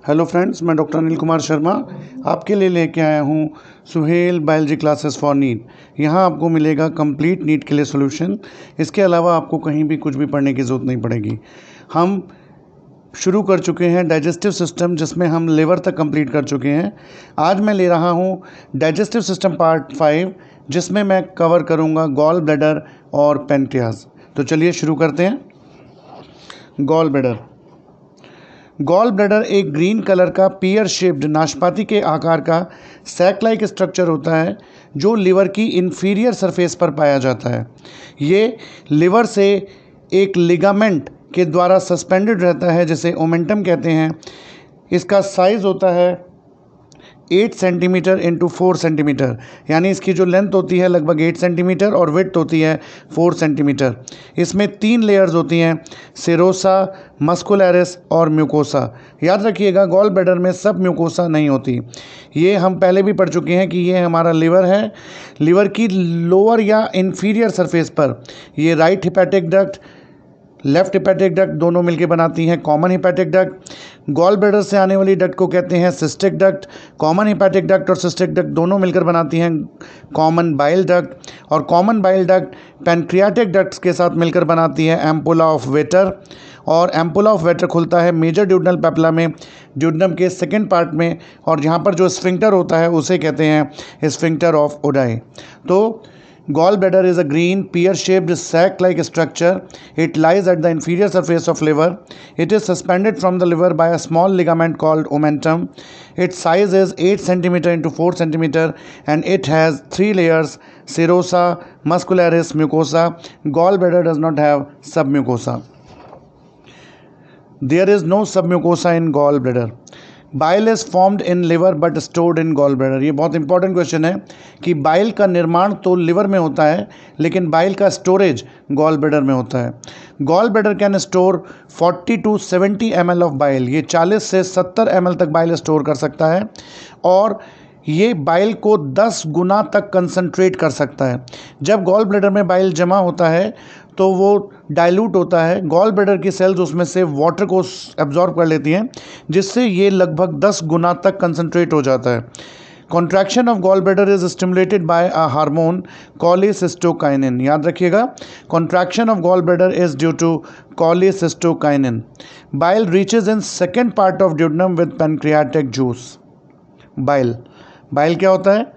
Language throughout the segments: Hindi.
हेलो फ्रेंड्स, मैं डॉक्टर अनिल कुमार शर्मा आपके लिए लेके आया हूँ Suhel biology classes for NEET. यहाँ आपको मिलेगा कंप्लीट नीट के लिए सॉल्यूशन। इसके अलावा आपको कहीं भी कुछ भी पढ़ने की ज़रूरत नहीं पड़ेगी। हम शुरू कर चुके हैं डाइजेस्टिव सिस्टम, जिसमें हम लिवर तक कंप्लीट कर चुके हैं। आज मैं ले रहा हूँ डाइजेस्टिव सिस्टम पार्ट 5, जिसमें मैं कवर करूँगा गॉल ब्लैडर और पेनक्रियाज। तो चलिए शुरू करते हैं। Gall bladder. गॉल ब्लैडर एक ग्रीन कलर का पियर शेप्ड नाशपाती के आकार का सैक लाइक स्ट्रक्चर होता है जो लिवर की इन्फीरियर सरफेस पर पाया जाता है। ये लिवर से एक लिगामेंट के द्वारा सस्पेंडेड रहता है, जिसे ओमेंटम कहते हैं। इसका साइज़ होता है 8 सेंटीमीटर इंटू 4 सेंटीमीटर, यानी इसकी जो लेंथ होती है लगभग 8 सेंटीमीटर और विड्थ होती है 4 सेंटीमीटर। इसमें 3 लेयर्स होती हैं, सेरोसा, मस्कुलरिस और म्यूकोसा। याद रखिएगा, गॉल ब्लैडर में सब म्यूकोसा नहीं होती। ये हम पहले भी पढ़ चुके हैं कि ये हमारा लिवर है। लिवर की लोअर या इन्फीरियर सरफेस पर ये right hepatic duct, left hepatic duct दोनों मिलकर बनाती हैं common hepatic duct. Gall bladder से आने वाली डक्ट को कहते हैं cystic duct. Common hepatic duct और सिस्टिक डक्ट दोनों मिलकर बनाती हैं कॉमन बाइल डक्ट, और common bile duct pancreatic ducts के साथ मिलकर बनाती है एम्पुला ऑफ वेटर। और एम्पुला ऑफ वेटर खुलता है मेजर ड्यूडनल पेपला में, ड्यूडनम के सेकेंड पार्ट में, और यहाँ पर जो स्फिंक्टर होता है उसे कहते हैं स्फिंक्टर ऑफ ओडाई। तो gallbladder is a green pear-shaped sac-like structure. It lies at the inferior surface of liver. It is suspended from the liver by a small ligament called omentum. Its size is 8 cm into 4 cm and it has 3 layers: serosa, muscularis, mucosa. Gallbladder does not have submucosa. There is no submucosa in gallbladder. Bile is formed in liver but stored in gall bladder. ये बहुत इंपॉर्टेंट क्वेश्चन है कि बाइल का निर्माण तो लिवर में होता है, लेकिन बाइल का स्टोरेज गॉल ब्लैडर में होता है। Gall bladder can store 40 to 70 ml of bile. ये 40 से 70 ml तक बाइल स्टोर कर सकता है, और ये बाइल को 10 गुना तक कंसंट्रेट कर सकता है। जब गॉल ब्लैडर में बाइल जमा होता है तो वो डाइल्यूट होता है। गॉल ब्लैडर की सेल्स उसमें से वाटर को एब्जॉर्ब कर लेती हैं, जिससे ये लगभग 10 गुना तक कंसंट्रेट हो जाता है। Contraction of gall bladder is stimulated by a hormone cholecystokinin. याद रखिएगा, contraction of gall bladder is due to cholecystokinin. Bile reaches in second part of duodenum with pancreatic juice. Bile क्या होता है?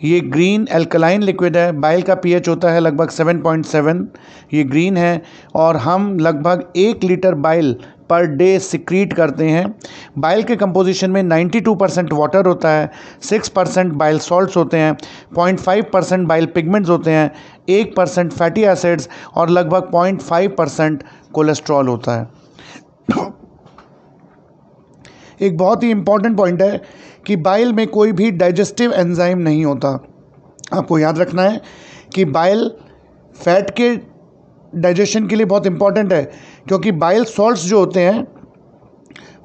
ये ग्रीन एल्कलाइन लिक्विड है। बाइल का पीएच होता है लगभग 7.7। ये ग्रीन है, और हम लगभग 1 litre bile per day secrete करते हैं। बाइल के कंपोजिशन में 92% वाटर होता है, 6% बाइल सॉल्ट्स होते हैं, 0.5% बाइल पिगमेंट्स होते हैं, 1% फैटी एसिड्स और लगभग 0.5% कोलेस्ट्रॉल होता है। एक बहुत ही इंपॉर्टेंट पॉइंट है कि बाइल में कोई भी डाइजेस्टिव एंजाइम नहीं होता। आपको याद रखना है कि बाइल फैट के डाइजेशन के लिए बहुत इंपॉर्टेंट है, क्योंकि बाइल सॉल्ट्स जो होते हैं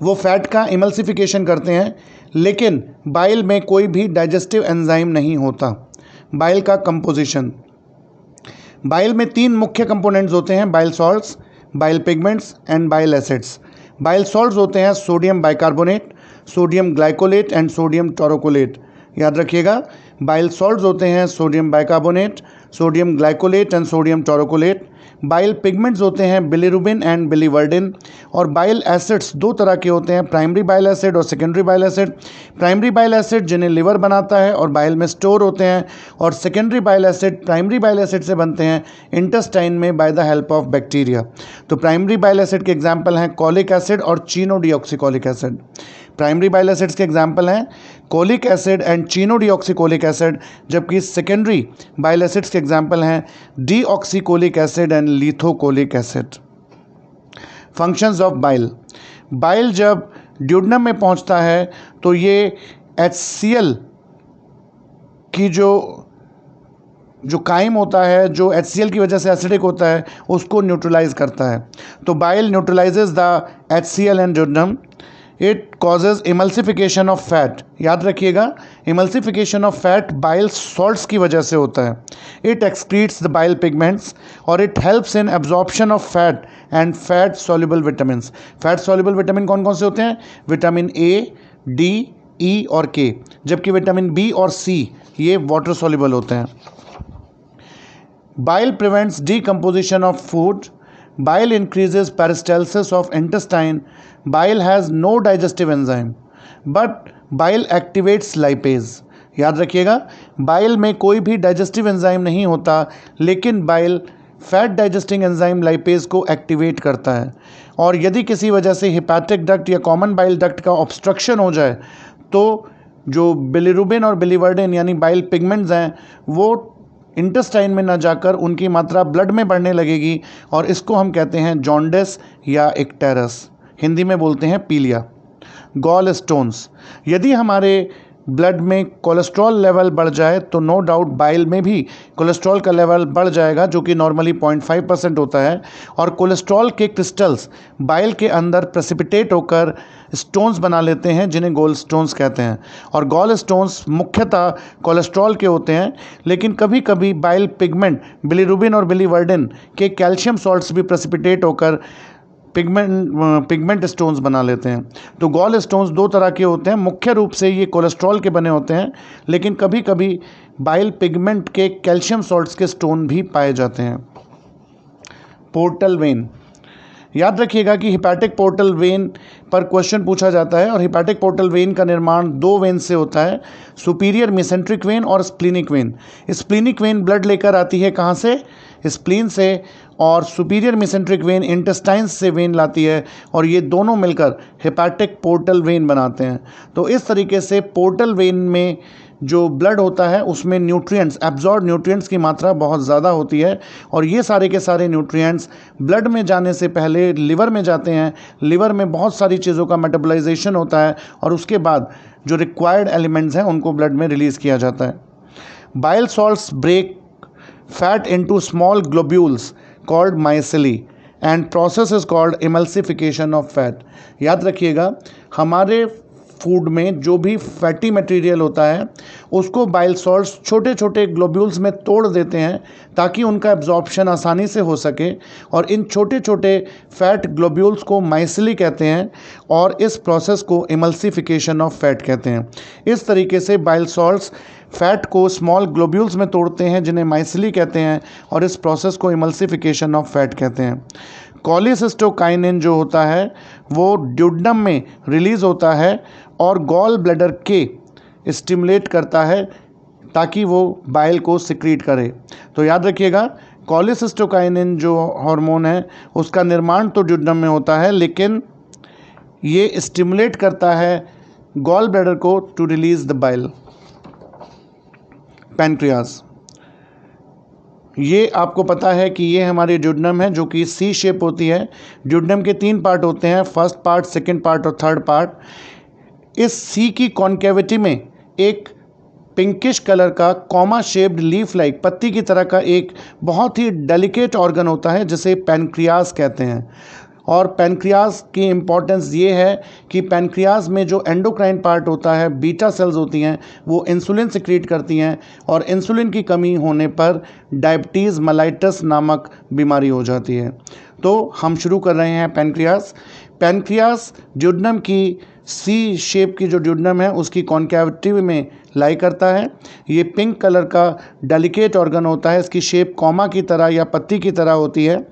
वो फैट का इमल्सिफिकेशन करते हैं, लेकिन बाइल में कोई भी डाइजेस्टिव एंजाइम नहीं होता। बाइल का कंपोजिशन, बाइल में 3 मुख्य कंपोनेंट्स होते हैं: bile salts, bile pigments and bile acids. Bile salts होते हैं sodium bicarbonate, sodium glycolate and sodium taurocholate. याद रखिएगा, बाइल सॉल्ट्स होते हैं sodium bicarbonate, sodium glycolate and sodium taurocholate. Bile pigments होते हैं बिलीरुबिन एंड बिलीवर्डिन। और बाइल एसिड्स 2 तरह के होते हैं: प्राइमरी बाइल एसिड और secondary bile acid. Primary bile acid जिन्हें लिवर बनाता है और बाइल में स्टोर होते हैं, और secondary bile acid primary bile acid से बनते हैं इंटेस्टाइन में by the help of bacteria. तो प्राइमरी बाइल एसिड के एग्जाम्पल हैं कॉलिक एसिड और चीनोडीऑक्सीकॉलिक एसिड। प्राइमरी बाइल एसिड्स के एग्जाम्पल हैं कोलिक एसिड एंड चीनोडीऑक्सीकोलिक एसिड, जबकि सेकेंडरी बाइल एसिड्स के एग्जाम्पल हैं deoxycholic acid and lithocholic acid. Functions of bile. Bile जब ड्यूडनम में पहुंचता है तो ये HCl की जो काइम होता है, जो HCl की वजह से एसिडिक होता है, उसको न्यूट्रलाइज करता है। तो bile neutralises the HCl in duodenum. It causes emulsification of fat. याद रखिएगा, emulsification of fat bile salts की वजह से होता है। It excretes the bile pigments और it helps in absorption of fat and fat soluble vitamins. Fat soluble vitamin कौन कौन से होते हैं? विटामिन ए, डी, ई और के, जबकि विटामिन बी और सी ये वाटर सॉल्युबल होते हैं। Bile prevents decomposition of food. Bile increases peristalsis of intestine. Bile has no digestive enzyme, but bile activates lipase. याद रखिएगा, बाइल में कोई भी डाइजेस्टिव एंजाइम नहीं होता, लेकिन bile fat digesting enzyme lipase को एक्टिवेट करता है। और यदि किसी वजह से हिपैटिक डक्ट या कॉमन बाइल डक्ट का ऑब्स्ट्रक्शन हो जाए तो जो बिलिरुबिन और बिलीवर्डिन यानी बाइल पिगमेंट्स हैं वो इंटेस्टाइन में ना जाकर उनकी मात्रा ब्लड में बढ़ने लगेगी और इसको हम कहते हैं जॉन्डिस या इक्टेरस, हिंदी में बोलते हैं पीलिया। गॉल स्टोन्स, यदि हमारे ब्लड में कोलेस्ट्रॉल लेवल बढ़ जाए तो नो डाउट बाइल में भी कोलेस्ट्रॉल का लेवल बढ़ जाएगा, जो कि नॉर्मली 0.5% होता है। और कोलेस्ट्रॉल के क्रिस्टल्स बाइल के अंदर प्रेसिपिटेट होकर स्टोन्स बना लेते हैं, जिन्हें गॉल स्टोन्स कहते हैं। और गॉल स्टोन्स मुख्यतः कोलेस्ट्रॉल के होते हैं, लेकिन कभी कभी बाइल पिगमेंट बिलीरुबिन और बिलीवर्डिन के कैल्शियम सॉल्ट्स भी प्रेसिपिटेट होकर पिगमेंट स्टोन्स बना लेते हैं। तो गॉल स्टोन्स दो तरह के होते हैं, मुख्य रूप से ये कोलेस्ट्रॉल के बने होते हैं, लेकिन कभी कभी बाइल पिगमेंट के कैल्शियम सॉल्ट्स के स्टोन भी पाए जाते हैं। पोर्टल वेन, याद रखिएगा कि हिपैटिक पोर्टल वेन पर क्वेश्चन पूछा जाता है और हिपैटिक पोर्टल वेन का निर्माण दो वेन से होता है, सुपीरियर मेसेंट्रिक वेन और splenic when. Splenic when blood लेकर आती है कहाँ से? स्प्लीन से, और सुपीरियर मेसेंट्रिक वेन इंटेस्टाइन्स से वेन लाती है, और ये दोनों मिलकर हिपैटिक पोर्टल वेन बनाते हैं। तो इस तरीके से पोर्टल वेन में जो ब्लड होता है उसमें न्यूट्रिएंट्स, एब्जॉर्ब न्यूट्रिएंट्स की मात्रा बहुत ज़्यादा होती है, और ये सारे के सारे न्यूट्रिएंट्स ब्लड में जाने से पहले लिवर में जाते हैं। लिवर में बहुत सारी चीज़ों का मेटाबोलाइजेशन होता है और उसके बाद जो रिक्वायर्ड एलिमेंट्स हैं उनको ब्लड में रिलीज़ किया जाता है। Bile salts break fat into small globules called micelles and process is called emulsification of fat. याद रखिएगा, हमारे फूड में जो भी फैटी मटेरियल होता है उसको बाइल सॉल्ट्स छोटे छोटे ग्लोब्यूल्स में तोड़ देते हैं ताकि उनका एब्जॉर्प्शन आसानी से हो सके, और इन छोटे छोटे फैट ग्लोब्यूल्स को माइसेली कहते हैं और इस प्रोसेस को इमल्सिफिकेशन ऑफ फैट कहते हैं। इस तरीके से बाइल सॉल्ट्स फैट को स्मॉल ग्लोब्यूल्स में तोड़ते हैं जिन्हें माइसेली कहते हैं, और इस प्रोसेस को इमल्सिफिकेशन ऑफ फैट कहते हैं। कोलिसिस्टोकाइनिन जो होता है वो ड्यूडेनम में रिलीज़ होता है और गॉल ब्लैडर के स्टिमुलेट करता है ताकि वो बाइल को सिक्रीट करे। तो याद रखिएगा, कोलिसिस्टोकाइनिन जो हार्मोन है उसका निर्माण तो ड्यूडेनम में होता है, लेकिन ये स्टिमुलेट करता है गॉल ब्लैडर को to release the bile. Pancreas, ये आपको पता है कि ये हमारी ड्यूडेनम है जो कि सी शेप होती है। ड्यूडेनम के 3 पार्ट होते हैं, फर्स्ट पार्ट, सेकंड पार्ट और थर्ड पार्ट। इस सी की कॉन्केविटी में एक पिंकिश कलर का कॉमा शेप्ड लीफ लाइक पत्ती की तरह का एक बहुत ही डेलिकेट ऑर्गन होता है जिसे पैनक्रियाज कहते हैं। और पैनक्रियाज की इम्पॉर्टेंस ये है कि पैनक्रियाज में जो एंडोक्राइन पार्ट होता है, बीटा सेल्स होती हैं, वो इंसुलिन सिक्रीट करती हैं, और इंसुलिन की कमी होने पर डायबिटीज़ मेलाइटस नामक बीमारी हो जाती है। तो हम शुरू कर रहे हैं पैनक्रियाज। पैनक्रियाज ड्यूडेनम की सी शेप की जो ड्यूडेनम है उसकी कॉन्केविटी में लाई करता है। ये पिंक कलर का डेलिकेट ऑर्गन होता है, इसकी शेप कॉमा की तरह या पत्ती की तरह होती है,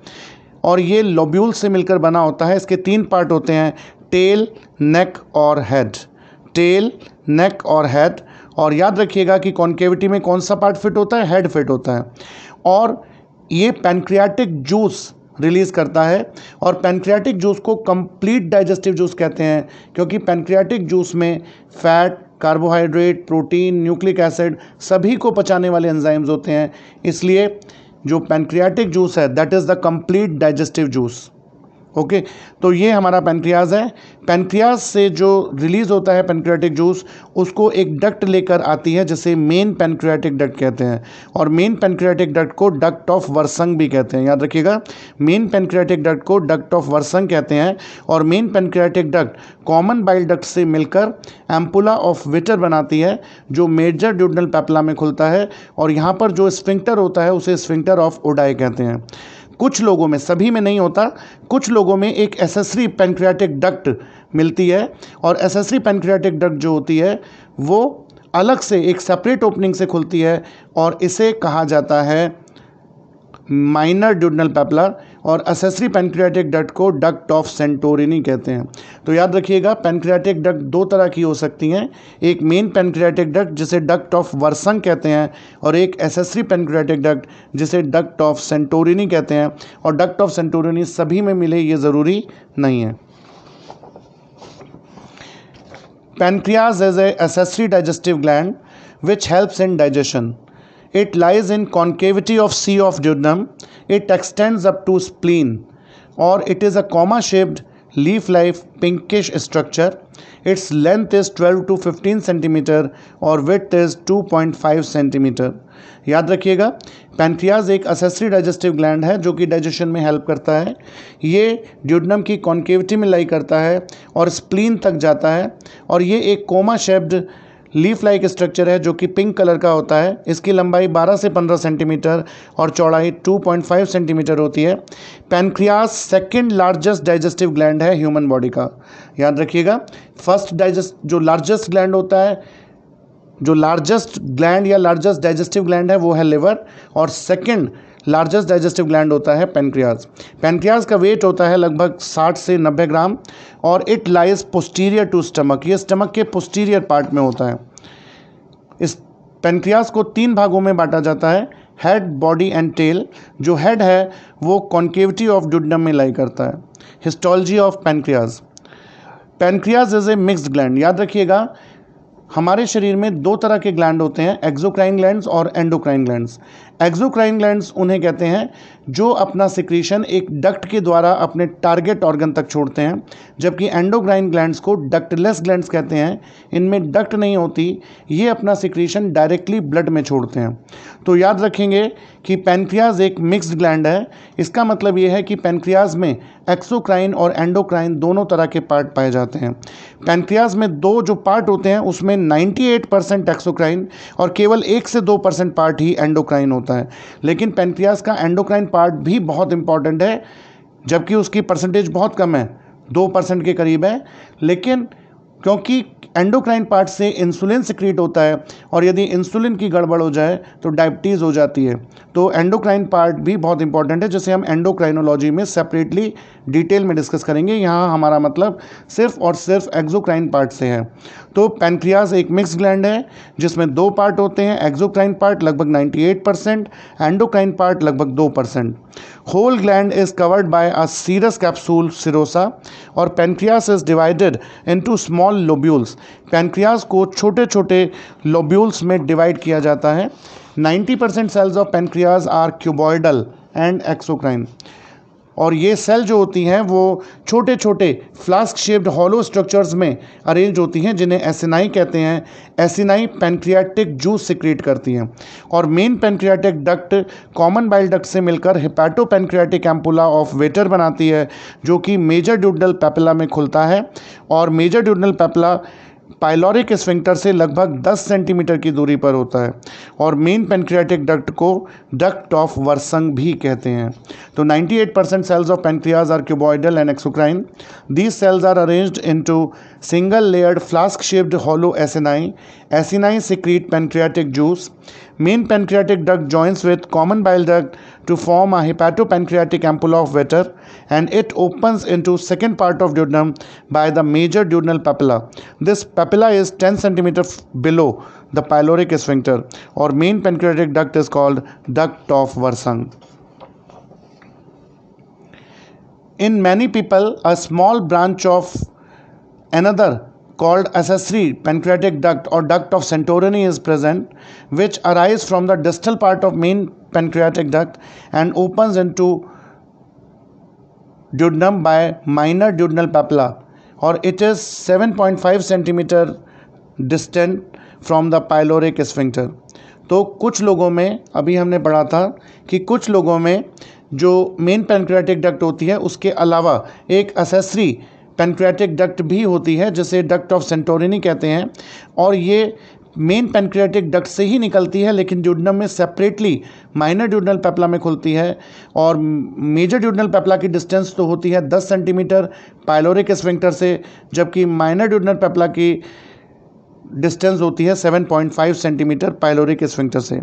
और ये लोब्यूल से मिलकर बना होता है। इसके 3 पार्ट होते हैं, टेल, नेक और हेड। टेल, नेक और हेड। और याद रखिएगा कि कॉन्केविटी में कौन सा पार्ट फिट होता है? हेड फिट होता है। और ये पैनक्रियाटिक जूस रिलीज़ करता है, और पैनक्रियाटिक जूस को कंप्लीट डाइजेस्टिव जूस कहते हैं क्योंकि पैनक्रियाटिक जूस में fat, carbohydrate, protein, nucleic acid सभी को पचाने वाले एंजाइम्स होते हैं। इसलिए जो पैनक्रियाटिक जूस है that is the complete digestive juice. Okay, तो ये हमारा पैनक्रियाज है। पैनक्रियाज से जो रिलीज होता है पैनक्रियाटिक जूस उसको एक डक्ट लेकर आती है जिसे मेन पैनक्रियाटिक डक्ट कहते हैं, और मेन पैनक्रियाटिक डक्ट को डक्ट ऑफ वर्संग भी कहते हैं। याद रखिएगा, मेन पैनक्रियाटिक डक्ट को डक्ट ऑफ वर्संग कहते हैं। और main pancreatic duct common bile duct से मिलकर एम्पुला ऑफ विटर बनाती है जो मेजर ड्यूडनल पेपला में खुलता है, और यहाँ पर जो स्फिंक्टर होता है उसे स्फिंक्टर ऑफ ओडाई कहते हैं। कुछ लोगों में, सभी में नहीं होता, कुछ लोगों में एक एसेसरी पैनक्रियाटिक डक्ट मिलती है, और एसेसरी पैनक्रियाटिक डक्ट जो होती है वो अलग से एक सेपरेट ओपनिंग से खुलती है, और इसे कहा जाता है माइनर ड्यूडनल पेपला, और एसेसरी पैनक्रियाटिक डक्ट को डक्ट ऑफ सेंटोरिनी कहते हैं। तो याद रखिएगा, पैनक्रियाटिक डक्ट दो तरह की हो सकती हैं, एक मेन पैनक्रियाटिक डक्ट जिसे डक्ट ऑफ वर्संग कहते हैं, और एक एसेसरी पैनक्रियाटिक डक्ट जिसे डक्ट ऑफ सेंटोरिनी कहते हैं। और डक्ट ऑफ सेंटोरिनी सभी में मिले ये ज़रूरी नहीं है। Pancreas is a accessory digestive gland which helps in digestion. It lies in concavity of C of duodenum. It extends up to spleen, or it is a comma-shaped leaf-like pinkish structure. Its length is 12 to 15 centimeter और width is 2.5 centimeter. याद रखिएगा, पैनक्रियाज एक असेसरी डाइजेस्टिव ग्लैंड है जो कि डाइजेशन में हेल्प करता है। ये ड्यूडनम की कॉन्केविटी में लाई करता है और स्प्लीन तक जाता है, और ये एक comma shaped leaf like structure है जो कि पिंक कलर का होता है। इसकी लंबाई 12 से 15 सेंटीमीटर और चौड़ाई 2.5 सेंटीमीटर होती है। Pancreas second largest digestive gland है ह्यूमन बॉडी का। याद रखिएगा, जो लार्जेस्ट ग्लैंड होता है, जो लार्जेस्ट ग्लैंड या लार्जेस्ट डाइजेस्टिव ग्लैंड है वो है लिवर, और सेकंड लार्जेस्ट डाइजेस्टिव ग्लैंड होता है पैनक्रियाज। पैनक्रियाज का वेट होता है लगभग 60 से 90 ग्राम, और it lies posterior to stomach, ये स्टमक के पोस्टीरियर पार्ट में होता है। इस पैनक्रियाज को 3 भागों में बांटा जाता है, हेड, बॉडी एंड टेल। जो हेड है वो कॉन्केविटी ऑफ ड्यूडेनम में लाई करता है। Histology of pancreas. Pancreas is a mixed gland. याद रखिएगा, हमारे शरीर में 2 तरह के ग्लैंड होते हैं, एक्सोक्राइन ग्लैंड्स और एंडोक्राइन ग्लैंड्स। एक्सोक्राइन ग्लैंड्स उन्हें कहते हैं जो अपना सिक्रीशन एक डक्ट के द्वारा अपने टारगेट ऑर्गन तक छोड़ते हैं, जबकि एंडोक्राइन ग्लैंड्स को डक्टलेस ग्लैंड्स कहते हैं। इनमें डक्ट नहीं होती, ये अपना सिक्रीशन डायरेक्टली ब्लड में छोड़ते हैं। तो याद रखेंगे कि पैनक्रियाज एक मिक्स्ड ग्लैंड है। इसका मतलब ये है कि पैनक्रियाज में एक्सोक्राइन और एंडोक्राइन दोनों तरह के पार्ट पाए जाते हैं। पैनक्रियाज में 2 जो पार्ट होते हैं उसमें 98% एक्सोक्राइन और केवल 1 से 2% पार्ट ही एंडोक्राइन होता है। लेकिन पैनक्रियाज का एंडोक्राइन पार्ट भी बहुत इंपॉर्टेंट है, जबकि उसकी परसेंटेज बहुत कम है, 2% के करीब है। लेकिन क्योंकि एंडोक्राइन पार्ट से इंसुलिन सिक्रीट होता है, और यदि इंसुलिन की गड़बड़ हो जाए तो डायबिटीज़ हो जाती है। तो एंडोक्राइन पार्ट भी बहुत इंपॉर्टेंट है, जिसे हम एंडोक्राइनोलॉजी में सेपरेटली डिटेल में डिस्कस करेंगे। यहाँ हमारा मतलब सिर्फ और सिर्फ एक्सोक्राइन पार्ट से है। तो पैनक्रियाज एक मिक्स ग्लैंड है जिसमें 2 पार्ट होते हैं, एक्सोक्राइन पार्ट लगभग 98%, एंडोक्राइन पार्ट लगभग 2%। Whole gland is covered by a serous capsule serosa, और pancreas is divided into small lobules. Pancreas को छोटे छोटे लोब्यूल्स में डिवाइड किया जाता है। 90% cells of pancreas are cuboidal and exocrine, और ये सेल जो होती हैं वो छोटे छोटे फ्लास्क शेप्ड हॉलो स्ट्रक्चर्स में अरेंज होती हैं, जिन्हें एसिनाई कहते हैं। एसिनाई पैनक्रियाटिक जूस सिक्रीट करती हैं, और main pancreatic duct common bile duct से मिलकर हेपाटो पैनक्रियाटिक एम्पुला ऑफ वेटर बनाती है, जो कि मेजर ड्यूडेनल पेपिला में खुलता है। और major duodenal papilla pyloric sphincter से लगभग 10 सेंटीमीटर की दूरी पर होता है, और मेन पैनक्रियाटिक डक्ट को डक्ट ऑफ वर्संग भी कहते हैं। तो 98% cells of pancreas are cuboidal and exocrine. These cells are arranged into single layered flask shaped hollow acini. Acini secrete pancreatic juice. Main pancreatic duct joins with common bile duct to form a hepatopancreatic ampulla of Vetter, and it opens into second part of duodenum by the major duodenal papilla. This papilla is 10 cm below the pyloric sphincter, or main pancreatic duct is called duct of Wirsung. In many people, a small branch of another called accessory pancreatic duct or duct of Santorini is present, which arises from the distal part of main pancreatic duct and opens into duodenum by minor duodenal papilla, और it is 7.5 centimetre distant from the pyloric sphincter. तो कुछ लोगों में, अभी हमने पढ़ा था कि कुछ लोगों में जो मेन पैनक्रियाटिक डक्ट होती है उसके अलावा एक असेसरी पैनक्रियाटिक डक्ट भी होती है जिसे डक्ट ऑफ सेंटोरिनी कहते हैं, और ये मेन पैनक्रियाटिक डक्ट से ही निकलती है लेकिन ड्यूडेनम में सेपरेटली माइनर ड्यूडेनल पेप्ला में खुलती है। और मेजर ड्यूडेनल पेप्ला की डिस्टेंस तो होती है 10 सेंटीमीटर पाइलोरिक स्फिंक्टर से, जबकि माइनर ड्यूडेनल पेप्ला की डिस्टेंस होती है 7.5 सेंटीमीटर पाइलोरिक स्फिंक्टर से।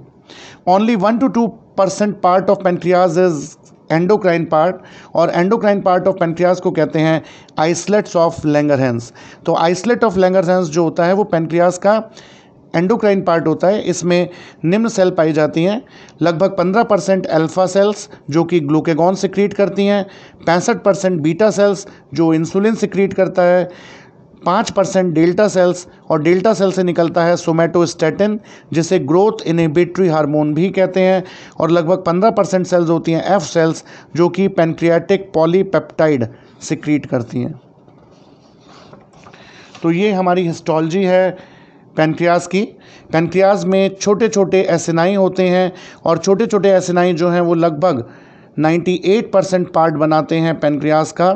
Only 1 to 2% part of pancreas is endocrine part, और एंडोक्राइन पार्ट ऑफ पेनक्रियाज को कहते हैं आइसलेट्स ऑफ लैंगरहैंस। तो आइसलेट ऑफ लैंगरहैंस जो होता है वो पेनक्रियाज का एंडोक्राइन पार्ट होता है। इसमें निम्न सेल पाई जाती हैं, लगभग 15% अल्फा सेल्स जो कि ग्लूकेगॉन सिक्रीट करती हैं, 65% बीटा सेल्स जो इंसुलिन सिक्रीट करता है, 5% डेल्टा सेल्स, और डेल्टा सेल से निकलता है सोमेटोस्टेटिन जिसे ग्रोथ इनहिबिटरी हार्मोन भी कहते हैं, और लगभग 15% सेल्स होती हैं एफ सेल्स जो कि पैनक्रियाटिक पॉलीपेप्टाइड सिक्रीट करती हैं। तो ये हमारी हिस्टोलॉजी है पैनक्रियाज की। पैनक्रियाज में छोटे छोटे एसिनाई होते हैं, और छोटे छोटे एसिनाई जो हैं वो लगभग 98% पार्ट बनाते हैं पैनक्रियाज का,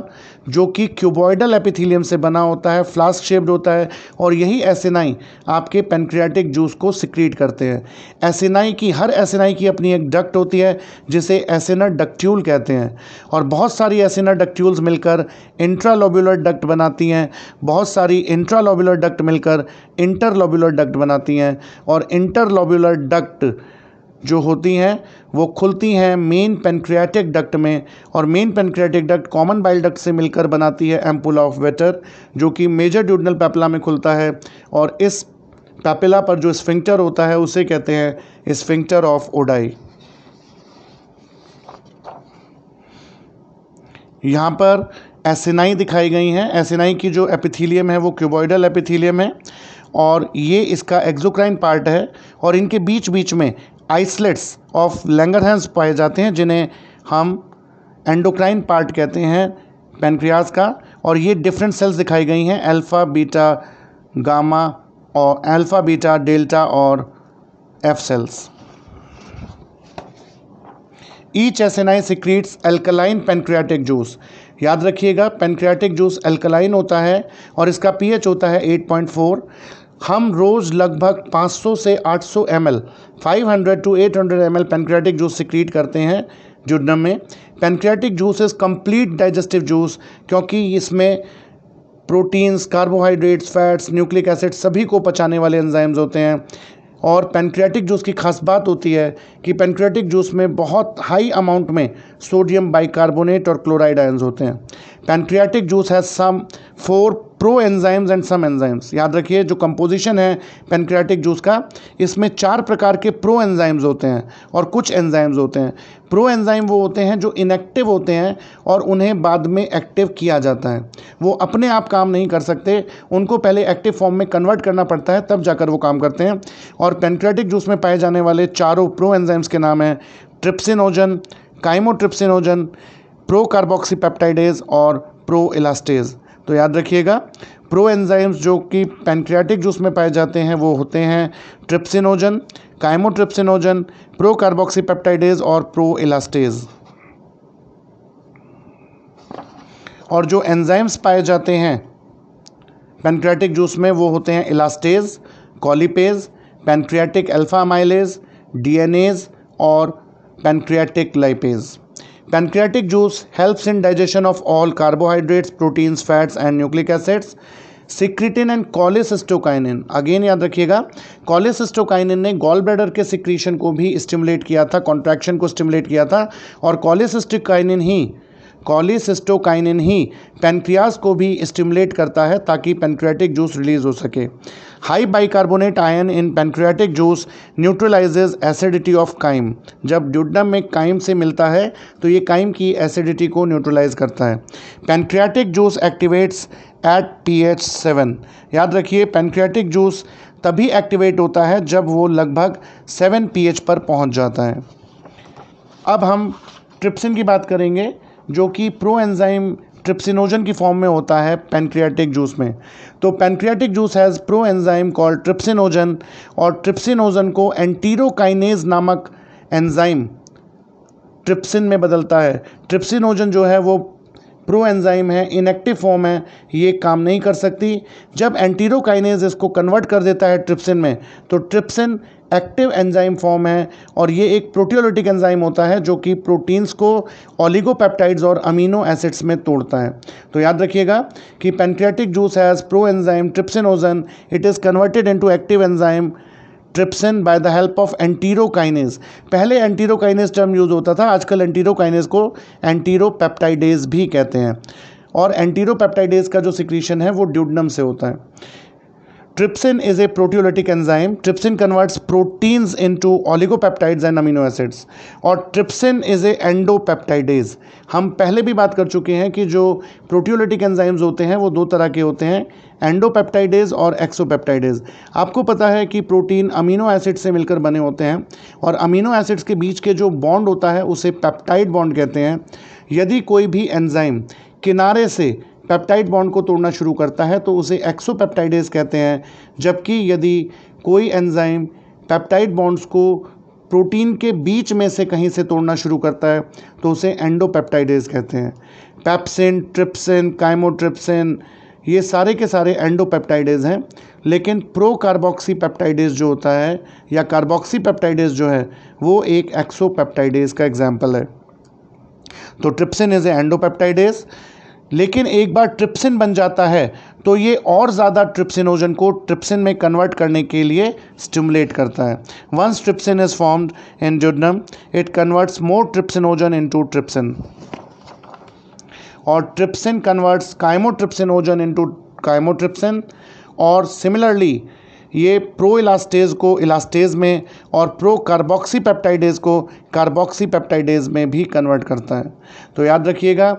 जो कि क्यूबॉइडल एपिथेलियम से बना होता है, फ्लास्क शेप्ड होता है, और यही एसिनाई आपके पैनक्रियाटिक जूस को सिक्रीट करते हैं। हर एसिनाई की अपनी एक डक्ट होती है जिसे एसिनर डक्ट्यूल कहते हैं, और बहुत सारी एसिनर डक्ट्यूल्स मिलकर इंट्रालोब्यूलर डक्ट बनाती हैं, बहुत सारी इंट्रालोब्यूलर डक्ट मिलकर इंटरलोब्यूलर डक्ट बनाती हैं, और इंटरलोब्यूलर डक्ट जो होती हैं वो खुलती हैं मेन पैनक्रियाटिक डक्ट में, और main pancreatic duct common bile duct से मिलकर बनाती है एम्पुला ऑफ वेटर जो कि मेजर ड्यूडेनल पेप्ला में खुलता है, और इस पेपिला पर जो स्फिंक्टर होता है उसे कहते हैं स्फिंक्टर ऑफ ओडाई। यहाँ पर एसिनाई दिखाई गई हैं। एसिनाई की जो एपिथेलियम है वो क्यूबॉइडल एपिथेलियम है, और ये इसका एक्सोक्राइन पार्ट है, और इनके बीच बीच में आइसलेट्स ऑफ लैंगरहैंस पाए जाते हैं जिन्हें हम एंडोक्राइन पार्ट कहते हैं पैनक्रियाज का। और ये डिफरेंट सेल्स दिखाई गई हैं, अल्फ़ा बीटा गामा और अल्फ़ा बीटा डेल्टा और F cells. Each acini secretes alkaline pancreatic juice. याद रखिएगा पैनक्रियाटिक जूस एल्कलाइन होता है और इसका पीएच होता है 8.4। हम रोज़ लगभग 500 से 800 ml 500 to 800 ml pancreatic juice secrete करते हैं ड्यूडेनम में। Pancreatic juice is complete digestive juice क्योंकि इसमें proteins, carbohydrates, fats, nucleic acid सभी को पचाने वाले एंजाइम्स होते हैं। और पैनक्रियाटिक जूस की खास बात होती है कि पैनक्रियाटिक जूस में बहुत हाई अमाउंट में सोडियम बाइकार्बोनेट और क्लोराइड आयंस होते हैं। Pancreatic juice has some 4 pro enzymes and some enzymes. याद रखिए जो कंपोजिशन है पैनक्रियाटिक जूस का, इसमें 4 प्रकार के प्रो एंजाइम्स होते हैं और कुछ एंजाइम्स होते हैं। प्रो एंजाइम वो होते हैं जो इनएक्टिव होते हैं और उन्हें बाद में एक्टिव किया जाता है। वो अपने आप काम नहीं कर सकते, उनको पहले एक्टिव फॉर्म में कन्वर्ट करना पड़ता है तब जाकर वो काम करते हैं। और पैनक्रियाटिक जूस में पाए जाने वाले चारों प्रो एंजाइम्स के नाम हैं ट्रिप्सिनोजन, काइमोट्रिप्सिनोजन, प्रो कार्बोक्सीपेप्टाइडेज और प्रो इलास्टेज। तो याद रखिएगा प्रो एंजाइम्स जो कि पैनक्रियाटिक जूस में पाए जाते हैं वो होते हैं ट्रिप्सिनोजन, काइमोट्रिप्सिनोजन, प्रो कार्बोक्सीपेप्टाइडेज और प्रो इलास्टेज। और जो एंजाइम्स पाए जाते हैं पैनक्रियाटिक जूस में वो होते हैं elastase, colipase, pancreatic alpha amylase, DNase और pancreatic lipase. Pancreatic juice helps in digestion of all carbohydrates, proteins, fats and nucleic acids. Secretin and cholecystokinin, again याद रखिएगा कोलेसिस्टोकाइनिन ने गॉल ब्लैडर के सिक्रीशन को भी स्टिमुलेट किया था, कॉन्ट्रैक्शन को स्टिमुलेट किया था, और कोलेसिस्टोकाइनिन ही पैनक्रियाज को भी स्टिमुलेट करता है ताकि पैनक्रियाटिक जूस रिलीज हो सके। High bicarbonate ion in pancreatic juice neutralises acidity of chyme. जब ड्यूडेनम में काइम से मिलता है तो ये काइम की एसिडिटी को न्यूट्रलाइज करता है। Pancreatic juice activates at pH 7। याद रखिए पैनक्रियाटिक जूस तभी एक्टिवेट होता है जब वो लगभग 7 pH पर पहुंच जाता है। अब हम ट्रिप्सिन की बात करेंगे जो कि प्रो एंजाइम ट्रिप्सिनोजन की फॉर्म में होता है पैनक्रियाटिक जूस में। तो pancreatic juice has pro enzyme called trypsinogen, और ट्रिप्सिनोजन को एंटीरोकाइनेज नामक एंजाइम ट्रिप्सिन में बदलता है। ट्रिप्सिनोजन जो है वो प्रो एंजाइम है, इनएक्टिव फॉर्म है, ये काम नहीं कर सकती। जब एंटीरोकाइनेज इसको कन्वर्ट कर देता है ट्रिप्सिन में, तो ट्रिप्सिन एक्टिव एंजाइम फॉर्म है, और ये एक प्रोटियोलिटिक एंजाइम होता है जो कि प्रोटीन्स को ओलिगोपेप्टाइड्स और अमीनो एसिड्स में तोड़ता है। तो याद रखिएगा कि pancreatic juice has pro enzyme trypsinogen, it is converted into active enzyme trypsin by the help of enterokinase. पहले एंटीरोकाइनेज टर्म यूज़ होता था, आजकल एंटीरोकाइनेज को एंटीरोपेप्टाइडेज भी कहते हैं, और एंटीरोपेप्टाइडेज का जो सिक्रीशन है वो ड्यूडेनम से होता है। Trypsin is a proteolytic enzyme. Trypsin converts proteins into oligopeptides and amino acids, और ट्रिप्सिन इज ए एंडोपेप्टाइडेज। हम पहले भी बात कर चुके हैं कि जो प्रोटियोलिटिक एंजाइम्स होते हैं वो दो तरह के होते हैं, एंडोपेप्टाइडेज और एक्सोपेप्टाइडेज। आपको पता है कि प्रोटीन अमीनो एसिड से मिलकर बने होते हैं, और अमीनो एसिड्स के बीच के जो बॉन्ड होता है उसे पेप्टाइड बॉन्ड कहते हैं। यदि कोई भी एंजाइम किनारे से पेप्टाइड बॉन्ड को तोड़ना शुरू करता है तो उसे एक्सोपेप्टाइडेज कहते हैं, जबकि यदि कोई एंजाइम पेप्टाइड बॉन्ड्स को प्रोटीन के बीच में से कहीं से तोड़ना शुरू करता है तो उसे एंडोपेप्टाइडेज कहते हैं। पेप्सिन, ट्रिप्सिन, काइमोट्रिप्सिन, ये सारे के सारे एंडोपेप्टाइडेज हैं, लेकिन प्रो कार्बोक्सी पेप्टाइडेज जो होता है या कार्बोक्सी पेप्टाइडेज जो है वो एक एक्सोपेप्टाइडेज का एग्जाम्पल है। तो ट्रिप्सिन इज ए एंडोपेप्टाइडेज, लेकिन एक बार ट्रिप्सिन बन जाता है तो ये और ज़्यादा ट्रिप्सिनोजन को ट्रिप्सिन में कन्वर्ट करने के लिए स्टिमुलेट करता है। Once trypsin is formed in duodenum, it converts more trypsinogen into trypsin, और trypsin converts chymotrypsinogen into chymotrypsin, और सिमिलरली ये प्रो इलास्टेज को इलास्टेज में और प्रो कार्बोक्सी पेप्टाइडेज को कार्बोक्सी पेप्टाइडेज में भी कन्वर्ट करता है। तो याद रखिएगा,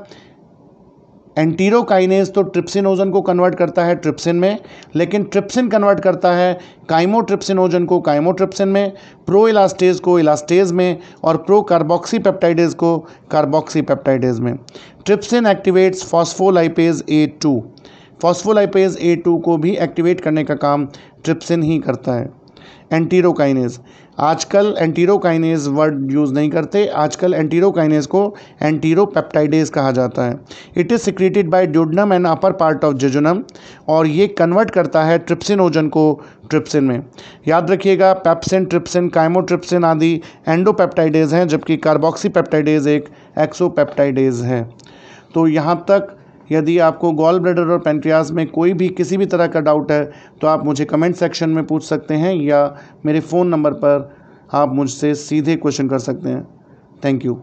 एंटीरोकाइनेज तो ट्रिप्सिनोजन को कन्वर्ट करता है ट्रिप्सिन में, लेकिन ट्रिप्सिन कन्वर्ट करता है काइमोट्रिप्सिनोजन को काइमोट्रिप्सिन में, प्रो इलास्टेज को इलास्टेज में, और प्रो कार्बोक्सी पेप्टाइडेज को कार्बोक्सी पेप्टाइडेज में। Trypsin activates phospholipase A2। Phospholipase A2 को भी एक्टिवेट करने का काम ट्रिप्सिन ही करता है। एंटीरोकाइनेज, आजकल एंटीरोकाइनेज वर्ड यूज़ नहीं करते, आजकल एंटीरोकाइनेज को एंटीरोपेप्टाइडेज कहा जाता है। It is secreted by duodenum and upper part of jejunum, और ये कन्वर्ट करता है ट्रिप्सिनोजन को ट्रिप्सिन में। याद रखिएगा, पेप्सिन, ट्रिप्सिन, काइमोट्रिप्सिन आदि एंडोपेप्टाइडेज हैं, जबकि कार्बोक्सी पेप्टाइडेज एक एक्सोपेप्टाइडेज है। तो यहाँ तक यदि आपको गॉल ब्लैडर और पैनक्रियाज में कोई भी किसी भी तरह का डाउट है तो आप मुझे कमेंट सेक्शन में पूछ सकते हैं, या मेरे फ़ोन नंबर पर आप मुझसे सीधे क्वेश्चन कर सकते हैं। Thank you.